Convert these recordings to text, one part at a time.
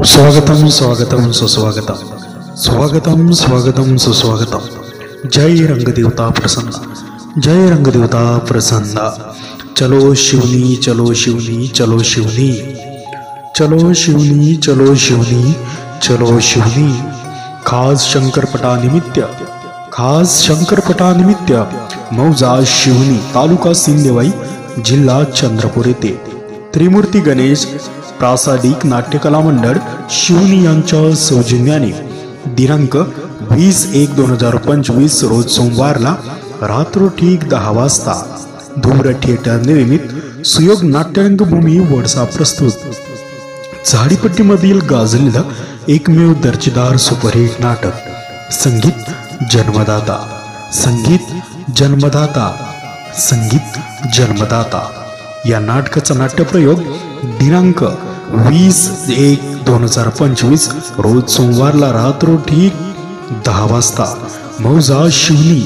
स्वागतम स्वागतम सुस्वागतम स्वागतम स्वागतम सुस्वागतम। जय रंगदेवता प्रसन्न, जय रंगदेवता प्रसन्न। चलो शिवनी चलो शिवनी चलो शिवनी, चलो शिवनी चलो शिवनी चलो शिवनी। खास शंकरपटानिमित्त, खास शंकरपटानिमित्त मौजा शिवनी, तालुका सिंदेवाई, जिल्हा चंद्रपूर येथे त्रिमूर्ती गणेश प्रासादिक नाट्यकला मंडळ शिवनी यांच्या सौजन्याने दिनांक 20/1/2025 रोज सोमवारला रात्र ठीक 10 वाजता धूम्र थिएटर निर्मित सुयोग नाट्यरंगभूमी वडसा प्रस्तुत झाडीपट्टीमधील गाजलेलं एकमेव दर्जेदार सुपरहिट नाटक संगीत जन्मदाता, संगीत जन्मदाता, संगीत जन्मदाता या नाटकाचा नाट्यप्रयोग दिनांक 20/1/2025 रोज सोमवारला रात्र ठीक 10 वाजता मौजा शिवनी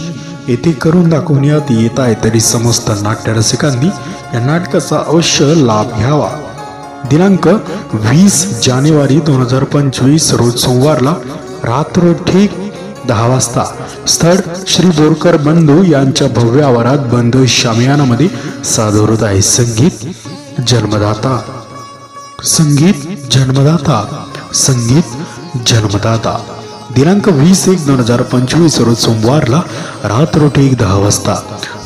येथे करून दाखवण्यात येत आहे। तरी समस्त नाट्यरसिकांनी या नाटकाचा अवश्य लाभ घ्यावा। दिनांक 20 जानेवारी 2025 रोज सोमवारला रात्र ठीक 10 वाजता स्थळ श्री बोरकर बंधू यांच्या भव्य आवारात बंद शामियानामध्ये सादर होत आहे संगीत जन्मदाता, संगीत जन्मदाता, संगीत जन्मदाता। दिनांक 20/1/2025 रोज सोमवारला रात्र ठीक 10 वाजता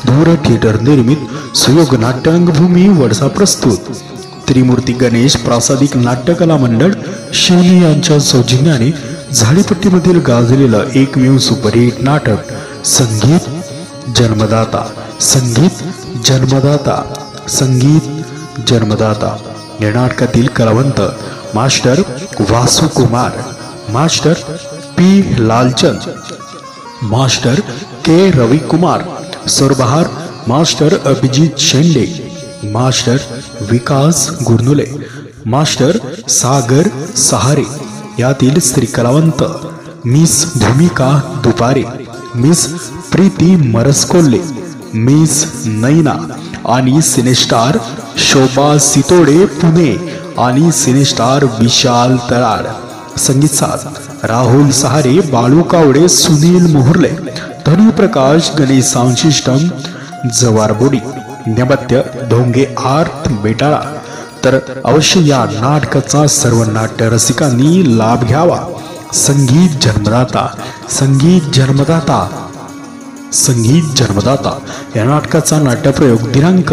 धूम्र थिएटर निर्मित सुयोग नाट्यरंगभूमी वडसा प्रस्तुत त्रिमूर्ती गणेश प्रासादिक नाट्यकला मंडळ शिवनी यांच्या सौजन्याने झाडीपट्टीमधील गाजलेलं एकमेव सुपरहिट नाटक संगीत जन्मदाता, संगीत जन्मदाता, संगीत जन्मदाता या नाटकातील कलावंत master Vasu Kumar, master P Lalchand, master K Ravi Kumar, सुरबहार master Abhijeet Shende, master Vikas Gurnule, master Sagar Sahare. यातील स्त्री कलावंत miss Bhumika Dupare, miss Preeti Maraskolle, miss Naina आणि सिनेस्टार शोभा सितोडे पुणे आणि सिनेस्टार विशाल तराड। संगीत साथ राहुल सहारे, बाळू कावडे, सुनील मोहर्ले, धनु प्रकाश, गणेश साउंड सिस्टम जवारबोडी, नेपथ्य ढोंगे आर्थ बेटाळा। तर अवश्य या नाटकाचा सर्व नाट्य रसिकांनी लाभ घ्यावा। संगीत जन्मदाता, संगीत जन्मदाता, संगीत जन्मदाता या नाटकाचा नाट्यप्रयोग दिनांक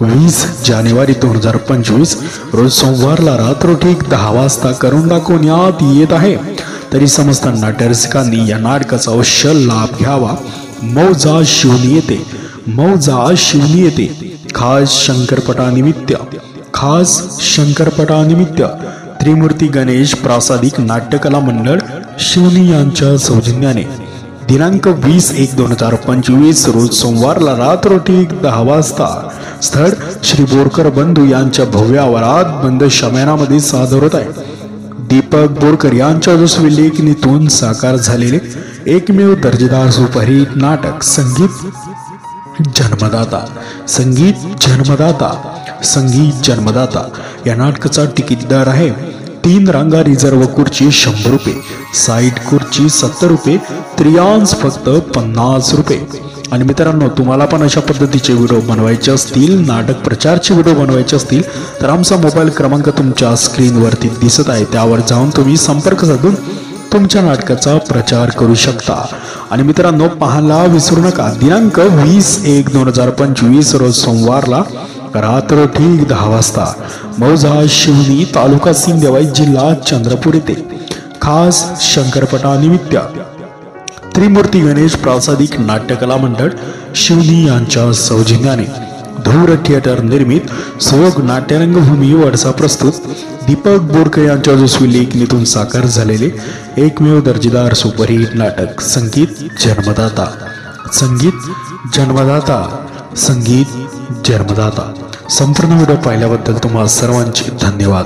20 जानेवारी 2025 रोज सोमवारला रात्र ठीक 10 वाजता करून दाखवण्यात येत आहे। तरी समस्त नाट्य रसिकांनी या नाटकाचा अवश्य लाभ घ्यावा। मौजा शिवनी येथे, मौजा शिवनी येथे खास शंकरपटानिमित्त, खास शंकरपटानिमित्त त्रिमूर्ती गणेश प्रासादिक नाट्यकला मंडळ शिवनी यांच्या सौजन्याने दिनांक 20/1/2025 रोज सोमवारला रात्र ठीक 10 वाजता स्थळ श्री बोरकर बंधू यांच्या भव्य आवारात बंद शामियानामध्ये सादर होत आहे। दीपक बोरकर यांच्या यशस्वी लेखणीतून साकार झालेले एकमेव दर्जेदार सुपरहिट नाटक संगीत जन्मदाता, संगीत जन्मदाता, संगीत जन्मदाता या नाटकाचा तिकीट दर आहे 3 रांगा रिझर्व खुर्ची 100 रुपये, साईड खुर्ची 70 रुपये, त्रियांश फक्त 50 रुपये। आणि मित्रांनो, तुम्हाला पण अशा पद्धतीचे व्हिडिओ बनवायचे असतील, नाटक प्रचारचे व्हिडिओ बनवायचे असतील तर आमचा मोबाईल क्रमांक तुमच्या स्क्रीनवरती दिसत आहे, त्यावर जाऊन तुम्ही संपर्क साधून तुमच्या नाटकाचा प्रचार करू शकता। आणि मित्रांनो, पाहायला विसरू नका दिनांक 20/1/2025 रोज सोमवारला रात्र ठीक 10 वाजता मौजा शिवनी, तालुका सिंदेवाई, जिल्हा चंद्रपूर येथे खास शंकरपटानिमित्त त्रिमूर्ती गणेश प्रासादिक नाट्यकला मंडळ शिवनी यांच्या सौजन्याने धूम्र थिएटर निर्मित सुयोग नाट्यरंगभूमी वडसा प्रस्तुत दीपक बोरकर यांच्या यशस्वी लेखणीतून साकार झालेले एकमेव दर्जेदार सुपरहिट नाटक संगीत जन्मदाता, संगीत जन्मदाता, संगीत जन्मदाता। संपूर्ण व्हिडिओ पाहिल्याबद्दल तुम्हा सर्वांचे धन्यवाद।